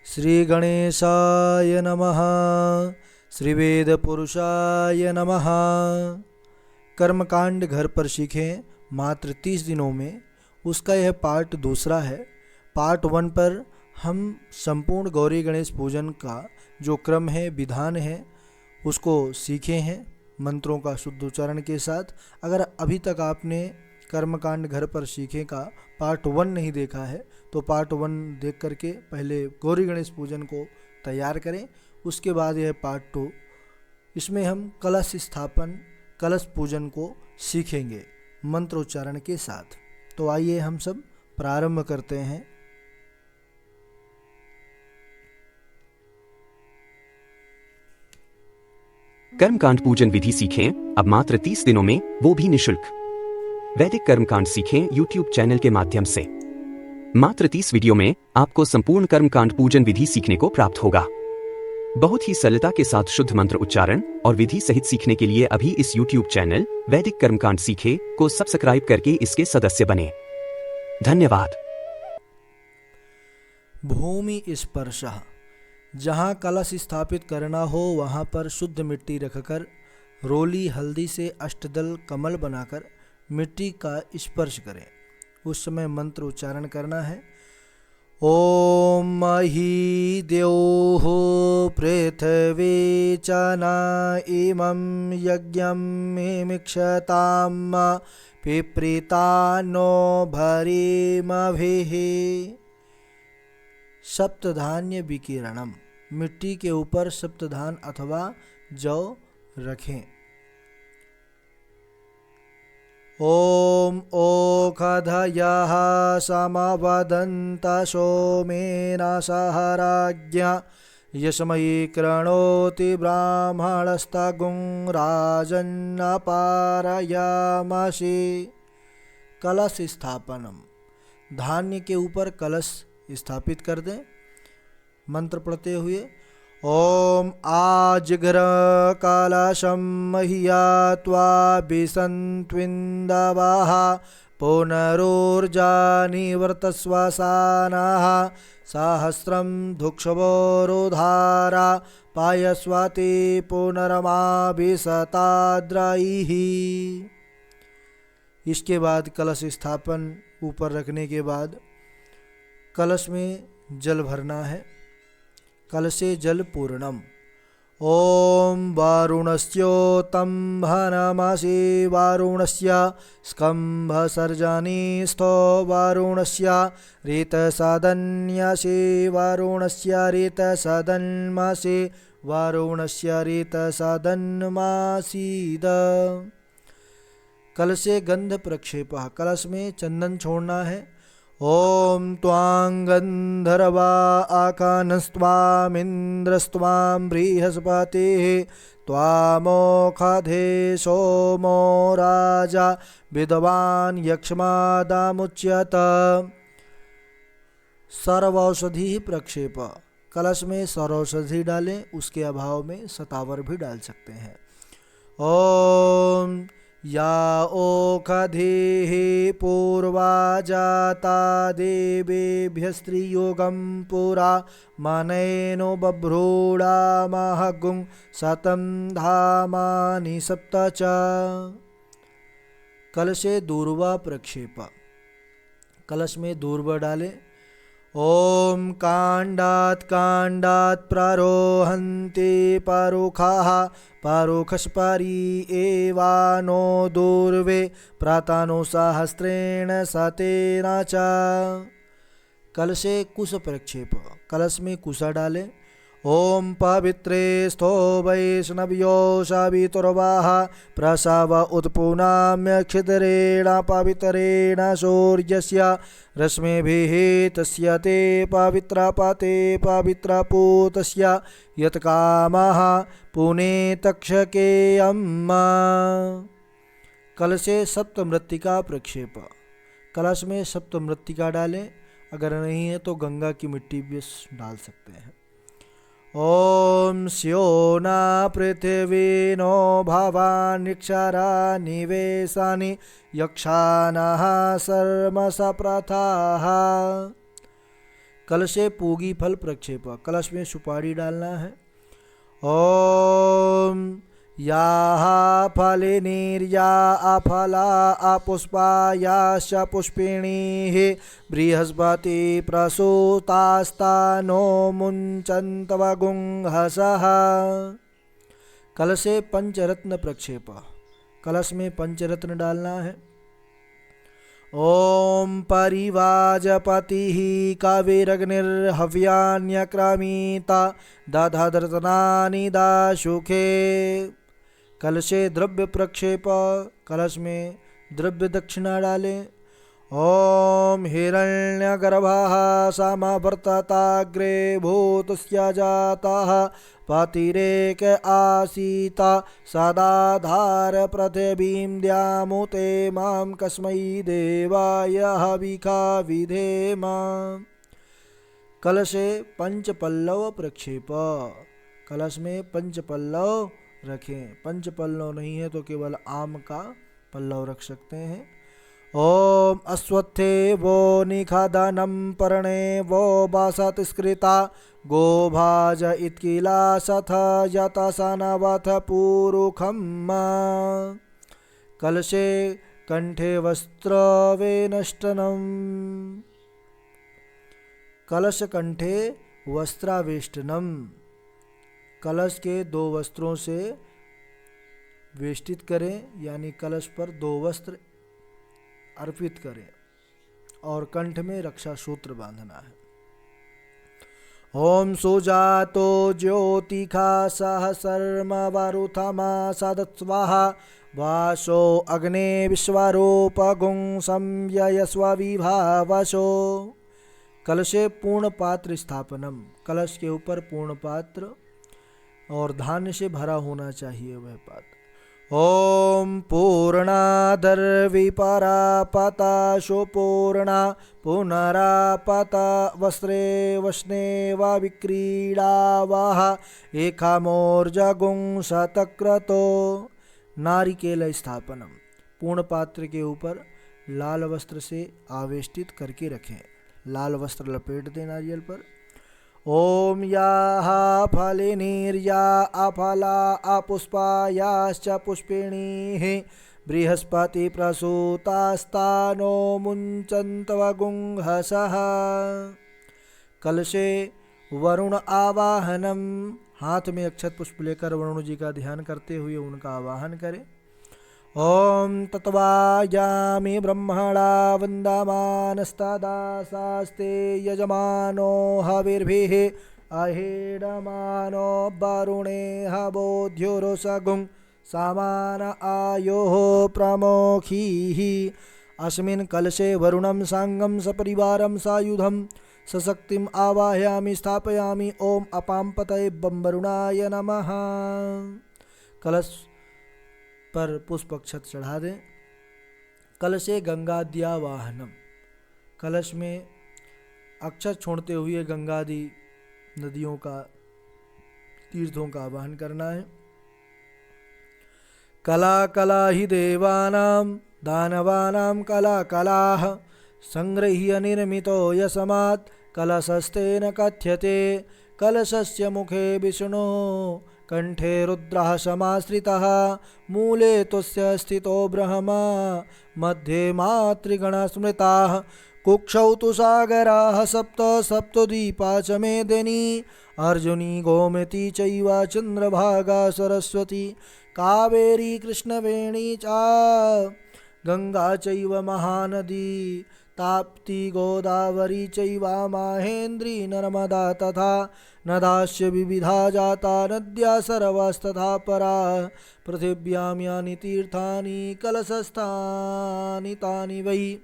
श्री गणेशाय नमः। श्री वेद पुरुषाय नमः। कर्मकांड घर पर सीखें मात्र 30 दिनों में, उसका यह पार्ट दूसरा है। पार्ट 1 पर हम संपूर्ण गौरी गणेश पूजन का जो क्रम है, विधान है, उसको सीखे हैं मंत्रों का शुद्ध उच्चारण के साथ। अगर अभी तक आपने कर्मकांड घर पर सीखे का पार्ट 1 नहीं देखा है तो पार्ट 1 देख करके पहले गौरी गणेश पूजन को तैयार करें। उसके बाद यह पार्ट 2, इसमें हम कलश स्थापन, कलश पूजन को सीखेंगे मंत्रोच्चारण के साथ। तो आइए हम सब प्रारंभ करते हैं। कर्मकांड पूजन विधि सीखें अब मात्र 30 दिनों में, वो भी निशुल्क। वैदिक कर्मकांड सीखें यूट्यूब चैनल के माध्यम से। मात्र 30 वीडियो में आपको संपूर्ण कर्मकांड पूजन विधि सीखने को प्राप्त होगा। बहुत ही सरलता के साथ शुद्ध मंत्र उच्चारण और विधि सहित सीखने के लिए अभी इस यूट्यूब चैनल वैदिक कर्मकांड सीखे को सब्सक्राइब करके इसके सदस्य बने। धन्यवाद। भूमि स्पर्शः, जहाँ कलश स्थापित करना हो वहाँ पर शुद्ध मिट्टी रखकर रोली हल्दी से अष्टदल कमल बनाकर मिट्टी का स्पर्श करें। उस समय मंत्र उच्चारण करना है। ओम मही द्योः पृथ्वी च न इमं यज्ञं मिमिक्षताम पिप्रीता नो भरीमभिः। सप्तधान्य विकीरणम, मिट्टी के ऊपर सप्तधान अथवा जौ रखें। ओम ओखधयः समवदन्त सोमेन सह राज्ञा यस्मै कृणोति ब्राह्मणस्तगुं राजन्न पारयामसि। कलश स्थापनम, धान्य के ऊपर कलश स्थापित कर दें। मंत्र पढ़ते हुए ओम आजिघ्र कलशं मह्यत्वा विसन्त्विन्दवः पुनरोर्जा निवर्तस्व सानः सहस्रं धुक्षवोरुधारा पायस्वति पुनरमाभिसताद्रैः। इसके बाद कलश स्थापन ऊपर रखने के बाद कलश में जल भरना है। कलशे जल पूर्णम। ओम वारुणस्योतम्भनमसि वारुणस्य स्कम्भसर्जनीस्थो वारुणस्य ऋतसदन्यसि वारुणस्य ऋतसदन्मसि वारुणस्य ऋतसदन्मासीद। कलशे गंध प्रक्षेपः, कलश में चंदन छोड़ना है। ओम त्वां गंधर्वा आकानस्त्वामिन्द्रस्त्वां बृहस्पतिः त्वामोखधे सोमो राजा विद्वान् यक्ष्मादामुच्यत। सर्वौषधि प्रक्षेप, कलश में सर्वौषधि डालें, उसके अभाव में सतावर भी डाल सकते हैं। ओम या ओखधेः पूर्वा जाता देवेभ्यस्त्रियोगं पुरा मनैनो बभ्रूडामहगुं शतं धामानि सप्त च। कलशे दूर्वा प्रक्षेप, कलश में दूर्वा डालें। ओम कांडात् कांडात् प्रारोहन्ति पारुखाः पारुखस्परि एवानो दूर्वे प्रातानो सहस्रेण शतेन च। कलशे कुश प्रक्षेप, कलश में कुशा डालें। ओम पवित्रे स्थो वैष्णव्यो सवितुर्वाः प्रसव उत्पुनाम्य क्षिद्रेण पवित्रेण सूर्यस्य रश्मिभिः तस्य ते पवित्रपते पवित्रपूतस्य यत्कामः पुनेतक्षके अम्मा। कलशे सप्तमृत्तिका प्रक्षेप, कलश में सप्तमृत्तिका डालें। अगर नहीं है तो गंगा की मिट्टी भी डाल सकते हैं। ओम स्योना पृथिवीनो भवान्यक्षरा निवेशानि यक्षानः सर्मसप्रथाः। कलशे पूगी फल प्रक्षेप, कलश में सुपारी डालना है। ओम याः फलिनीर्या अफला अपुष्पा याश्च पुष्पिणीः बृहस्पति प्रसूतास्तानो मुञ्चन्तवगुंहसः। कलशे पंचरत्न प्रक्षेप, कलश में पंचरत्न डालना है। ओम परिवाजपतिः कविरग्निर्हव्यान्यक्रमीता दधदर्तनानि दाशुखे। कलशे द्रव्य प्रक्षेप, कलश में द्रव्य दक्षिणा डालें। ओम हिरण्यगर्भः समवर्तताग्रे भूतस्य जातः पतिरेक आसीता सदाधार पृथिवीं द्यामुते मां कस्मै देवाय हविषा विधेम। कलशे पंचपल्लव प्रक्षेप, कलश में पंचपल्लव रखें। पंचपल्लव नहीं है तो केवल आम का पल्लव रख सकते हैं। ओम अश्वत्थे वो निखदनं पर्णे वो बासत्स्कृता गोभाज इत्किलासथ यतसनवथ पूरुखम्। कलशे कंठे वस्त्रवेष्टनम्, कलश कंठे वस्त्रावेष्टनम, कलश के 2 वस्त्रों से वेष्टित करें, यानी कलश पर 2 वस्त्र अर्पित करें और कंठ में रक्षा सूत्र बांधना है। ओम सुजातो ज्योतिखा सहसर्म वरुथमा सदत्स्वाहा वासो अग्ने विश्वरूपगुं संयस्व विभावशो। कलशे पूर्ण पात्र स्थापनम, कलश के ऊपर पूर्ण पात्र और धान्य से भरा होना चाहिए वह पात्र। ओम पूर्णादर्विपरापता सुपूर्णा पुनरापता वस्त्रे वस्नेव विक्रीडावः एकामोर्जगुं शतक्रतो। नारिकेल स्थापनम, पूर्ण पात्र के ऊपर लाल वस्त्र से आवेष्टित करके रखें, लाल वस्त्र लपेट दें नारियल पर। ओम याः फलिनीर्या अफला अपुष्पा याश्च पुष्पिणीः बृहस्पति प्रसूतास्तानो मुञ्चन्तवगुंहसः। कलशे वरुण आवाहनम, हाथ में अक्षत पुष्प लेकर वरुण जी का ध्यान करते हुए उनका आवाहन करें। ओम तत्वायामि ब्रह्मणा वन्दमानस्तदासास्ते यजमानो हविर्भिः अहेडमानो वरुणे हवोद्युरुसगुं सामान आयोः प्रमोखीः। अस्मिन् कलशे वरुणं साङ्गं सपरिवारं सायुधं सशक्तिम् आवाहयामि स्थापयामि। ओम अपां पतये वरुणाय नमः। कलश पर पुष्प अक्षत चढ़ा दें। कलशे गंगाद्या वाहनम, कलश में अक्षत छोड़ते हुए गंगादि नदियों का, तीर्थों का आवाहन करना है। कला कला ही देवानां दानवानां कला कलाः संगृह्य निर्मितो यस्मात् कलशस्तेन कथ्यते। कलशस्य मुखे विष्णु कंठे रुद्रः समाश्रितः मूले तुस्य स्थितो ब्रह्मा मध्ये मातृगणा स्मृताः। कुक्षौ तु सागराः सप्त सप्तद्वीपा च मेदिनी अर्जुनी गोमती चैव चंद्रभागा सरस्वती कावेरी कृष्णवेणी च गंगा चैव महानदी ताप्ती गोदावरी चैव माहेन्द्री नर्मदा तथा नदास्य विविधा जाता नद्या सर्वस्तथा परा पृथिव्यां यानि तीर्थानि कलशस्थानि तानि वै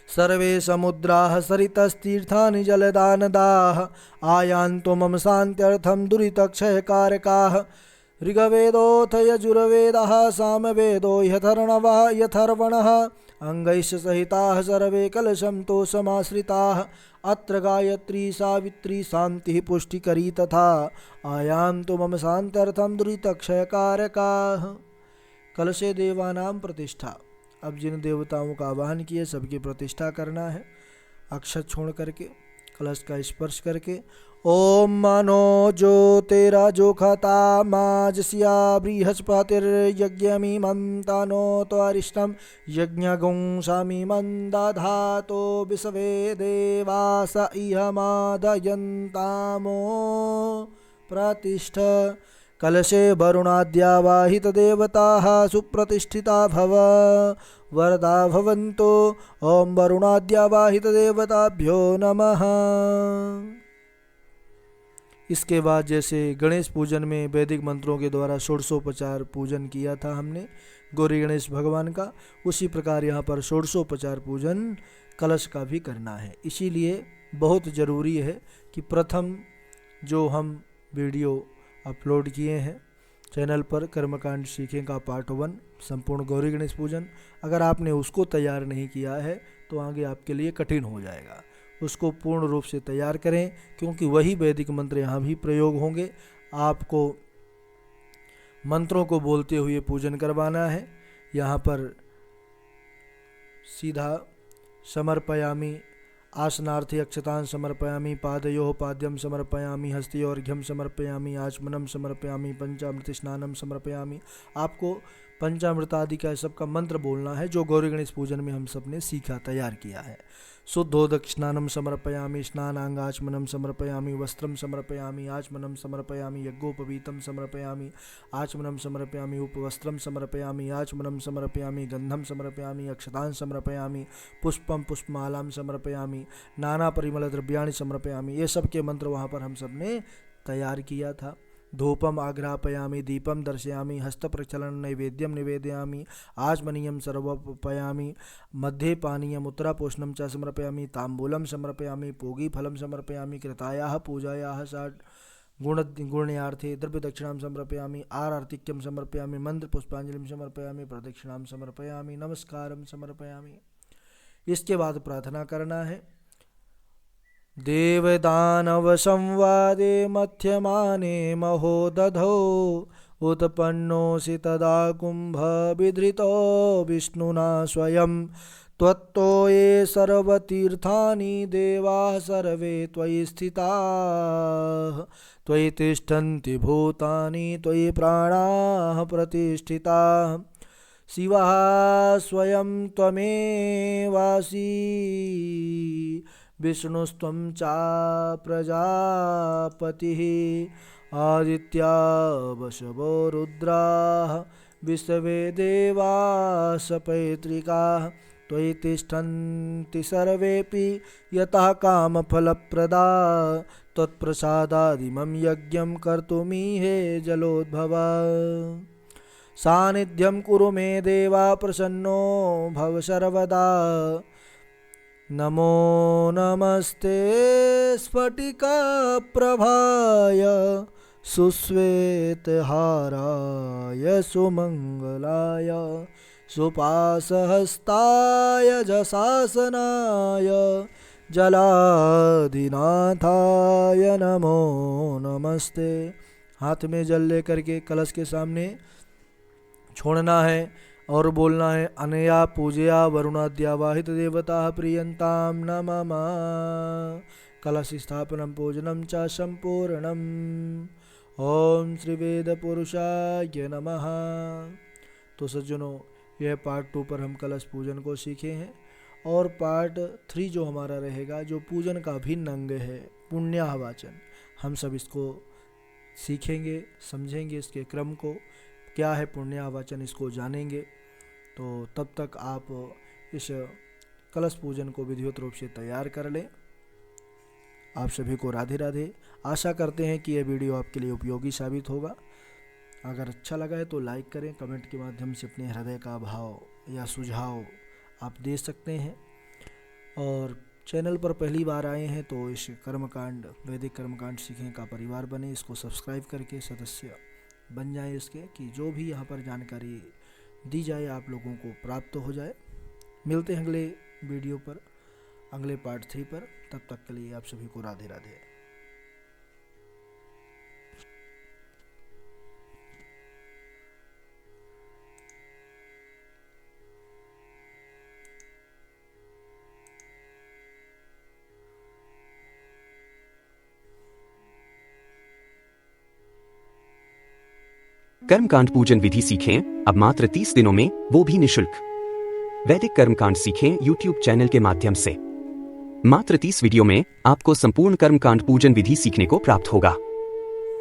सर्वे समुद्राः सरितस्तीर्थानि जलदा नदाः आयान्तु मम शान्त्यर्थं दुरितक्षयकारकाः। ऋग्वेदोऽथ यजुर्वेदः सामवेदो यथर्वणः अंगैश्च सहिताः सर्वे कलशं तो समाश्रिताः। अत्र गायत्री सावित्री शांति पुष्टिकरी तथा आयान्तु मम शान्त्यर्थं दुरितक्षयकारकाः। कलशे देवानां प्रतिष्ठा, अब जिन देवताओं का आवाहन किए सबकी प्रतिष्ठा करना है अक्षत छोड़ करके। कलश का स्पर्श करके। ओम मनो जो तेरा जो खाता माजस्या बृहस्पतिर्यज्ञमिमं तनो त्वरिष्टं यज्ञगुं समिमं दधातो विश्वे देवास इहमादयन्तामो प्रतिष्ठ। कलशे वरुणाद्यावाहित देवताः सुप्रतिष्ठिता भव वरदा भवन्तो। ओम वरुणाद्यावाहित देवताभ्यो नमः। इसके बाद जैसे गणेश पूजन में वैदिक मंत्रों के द्वारा षोडशोपचार पूजन किया था हमने गौरी गणेश भगवान का, उसी प्रकार यहाँ पर षोडशोपचार पूजन कलश का भी करना है। इसीलिए बहुत ज़रूरी है कि प्रथम जो हम वीडियो अपलोड किए हैं चैनल पर कर्मकांड सीखें का पार्ट 1 संपूर्ण गौरी गणेश पूजन, अगर आपने उसको तैयार नहीं किया है तो आगे आपके लिए कठिन हो जाएगा। उसको पूर्ण रूप से तैयार करें, क्योंकि वही वैदिक मंत्र यहाँ भी प्रयोग होंगे। आपको मंत्रों को बोलते हुए पूजन करवाना है। यहाँ पर सीधा समर्पयामि आसनार्थी अक्षतान समर्पयामि पादयोः पाद्यम समर्पयामि हस्तयोर्घ्यम समर्पयामि आचमनम समर्पयामि पंचामृत स्नानम समर्पयामि। आपको पंचामृत आदि का सबका मंत्र बोलना है जो गौरी गणेश पूजन में हम सब ने सीखा तैयार किया है। शुद्धोदक स्नानम समर्पयामि स्नानांगाचमनम समर्पयामि वस्त्रम समर्पयामि आचमनम समर्पयामि यज्ञोपवीतम समर्पयामि आचमनम समर्पयामि उपवस्त्रम समर्पयामि आचमनम समर्पयामि गंधम समर्पयामि अक्षतान समर्पयामि पुष्पम पुष्पमालाम समर्पयामि नाना परिमल द्रव्याणि समर्पयामि। ये सब के मंत्र वहाँ पर हम सब ने तैयार किया था। धूपम आग्रापयामि दीपम दर्शयामि हस्तप्रक्षालन नैवेद्यम निवेदयामि आचमनीयम सर्वपयामि मध्ये पानीयम उत्तरापोषणम च समर्पयामि तांबूलम समर्पयामि पूगीफलम समर्पयामि कृतायाः पूजायाः षट् गुण्यार्थे द्रव्य दक्षिणां समर्पयामि आरतिक्यम समर्पयामि मंत्र पुष्पांजलिम समर्पयामि प्रदक्षिणां समर्पयामि नमस्कारम समर्पयामि। इसके बाद प्रार्थना करना है। देवदानव संवादे मध्यमाने महोदधौ उत्पन्नोऽसि तदा कुम्भविधृतो विष्णुना स्वयं त्वत्तो ये सर्वतीर्थानि देवाः सर्वे त्वयि स्थिताः त्वयि तिष्ठन्ति भूतानि त्वयि प्राणाः प्रतिष्ठिताः शिवः स्वयं त्वमेवासि विष्णुस्त्वं च प्रजापतिः आदित्या वशवो रुद्राः विश्वे देवाः पैतृकाः त्वयि तिष्ठन्ति सर्वेऽपि यतः कामफलप्रदा त्वत्प्रसादादिमं यज्ञं कर्तुमीहे जलोद्भवा सानिध्यं कुरु मे देवा प्रसन्नो भव सर्वदा। नमो नमस्ते स्फटिकाप्रभाय सुश्वेतहाराय सुमङ्गलाय सुपाशहस्ताय जशासनाय जलाधिनाथाय नमो नमस्ते। हाथ में जल लेकर के कलश के सामने छोड़ना है और बोलना है अनया पूजया वरुणाद्यावाहित देवता प्रियंताम नमः। कलश स्थापनम पूजनम च संपूर्णम। ओम श्री वेद पुरुषाय नमः। तो सज्जनों, यह पार्ट 2 पर हम कलश पूजन को सीखे हैं, और पार्ट 3 जो हमारा रहेगा, जो पूजन का भिन्न अंग है पुण्याहवाचन, हम सब इसको सीखेंगे, समझेंगे इसके क्रम को, क्या है पुण्याहवाचन इसको जानेंगे। तो तब तक आप इस कलश पूजन को विधिवत रूप से तैयार कर लें। आप सभी को राधे राधे। आशा करते हैं कि यह वीडियो आपके लिए उपयोगी साबित होगा। अगर अच्छा लगा है तो लाइक करें, कमेंट के माध्यम से अपने हृदय का भाव या सुझाव आप दे सकते हैं। और चैनल पर पहली बार आए हैं तो इस कर्मकांड वैदिक कर्मकांड सीखें का परिवार बने, इसको सब्सक्राइब करके सदस्य बन जाए इसके, कि जो भी यहाँ पर जानकारी दी जाए आप लोगों को प्राप्त हो जाए। मिलते हैं अगले वीडियो पर, अगले पार्ट 3 पर। तब तक के लिए आप सभी को राधे राधे। कर्मकांड पूजन विधि सीखें अब मात्र 30 दिनों में, वो भी निशुल्क। वैदिक कर्मकांड सीखें यूट्यूब चैनल के माध्यम से। मात्र 30 वीडियो में आपको संपूर्ण कर्मकांड पूजन विधि सीखने को प्राप्त होगा।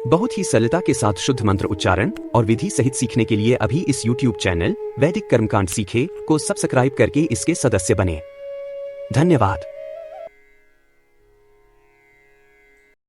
बहुत ही सरलता के साथ शुद्ध मंत्र उच्चारण और विधि सहित सीखने के लिए अभी इस यूट्यूब चैनल वैदिक कर्मकांड सीखे को सब्सक्राइब करके इसके सदस्य बने। धन्यवाद।